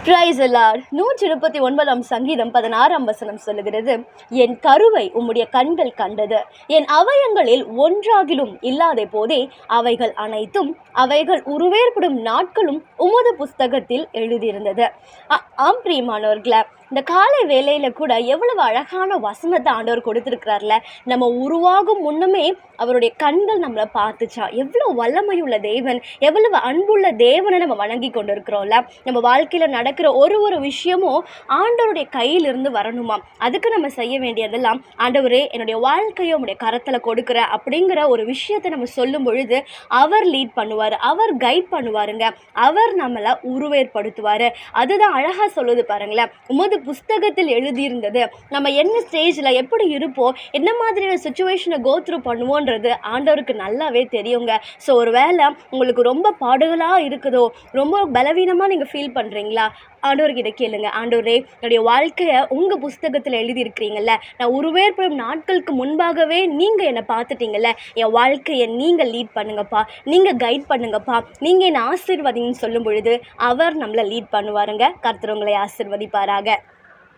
Price அல்லார் 139 சங்கீதம் 16 வசனம் சொல்லுகிறது, என் கருவை உம்முடைய கண்கள் கண்டது, என் அவயங்களில் ஒன்றாகிலும் இல்லாத போதே அவைகள் அனைத்தும் அவைகள் உருவேற்படும் நாட்களும் உமது புஸ்தகத்தில் எழுதியிருந்தது. ஆம் பிரியமானவர்களே, இந்த காலை வேலையில கூட எவ்வளவு அழகான வசனத்தை ஆண்டவர் கொடுத்திருக்கிறார்ல. நம்ம உருவாகும் முன்னமே அவருடைய கண்கள் நம்மளை பார்த்துச்சா. எவ்வளவு வல்லமையுள்ள தேவன், எவ்வளவு அன்புள்ள தேவனை நம்ம வணங்கி கொண்டு இருக்கிறோம்ல. நம்ம வாழ்க்கையில நடக்கிற ஒரு விஷயமும் ஆண்டவருடைய கையிலிருந்து வரணுமா. அதுக்கு நம்ம செய்ய வேண்டியதெல்லாம், ஆண்டவரே என்னுடைய வாழ்க்கையை உடைய கரத்துல கொடுக்குற அப்படிங்கிற ஒரு விஷயத்தை நம்ம சொல்லும் பொழுது அவர் லீட் பண்ணுவார், அவர் கைட் பண்ணுவாருங்க, அவர் நம்மளை உருவேற்படுத்துவார். அதுதான் அழகா சொல்லுது பாருங்களேன், உமது புஸ்தகத்தில் எழுதியிருந்தது. நம்ம என்ன ஸ்டேஜில் எப்படி இருப்போம், என்ன மாதிரியான சுச்சுவேஷனை கோ த்ரூ பண்ணுவோன்றது ஆண்டவருக்கு நல்லாவே தெரியுங்க. ஸோ ஒரு வேளை உங்களுக்கு ரொம்ப பாடுகளாக இருக்குதோ, ரொம்ப பலவீனமாக நீங்கள் ஃபீல் பண்ணுறீங்களா, ஆண்டவர்கிட்ட கேளுங்க. ஆண்டவரே, என்னுடைய வாழ்க்கையை உங்கள் புஸ்தகத்தில் எழுதியிருக்கிறீங்கல்ல, நான் உருவேற்படும் நாட்களுக்கு முன்பாகவே நீங்கள் என்னை பார்த்துட்டீங்கல்ல, என் வாழ்க்கையை நீங்கள் லீட் பண்ணுங்கப்பா, நீங்கள் கைட் பண்ணுங்கப்பா, நீங்கள் என்னை ஆசீர்வதிங்கன்னு சொல்லும் பொழுது அவர் நம்மளை லீட் பண்ணுவாருங்க. கர்த்தர் உங்களை ஆசீர்வதிப்பாராக.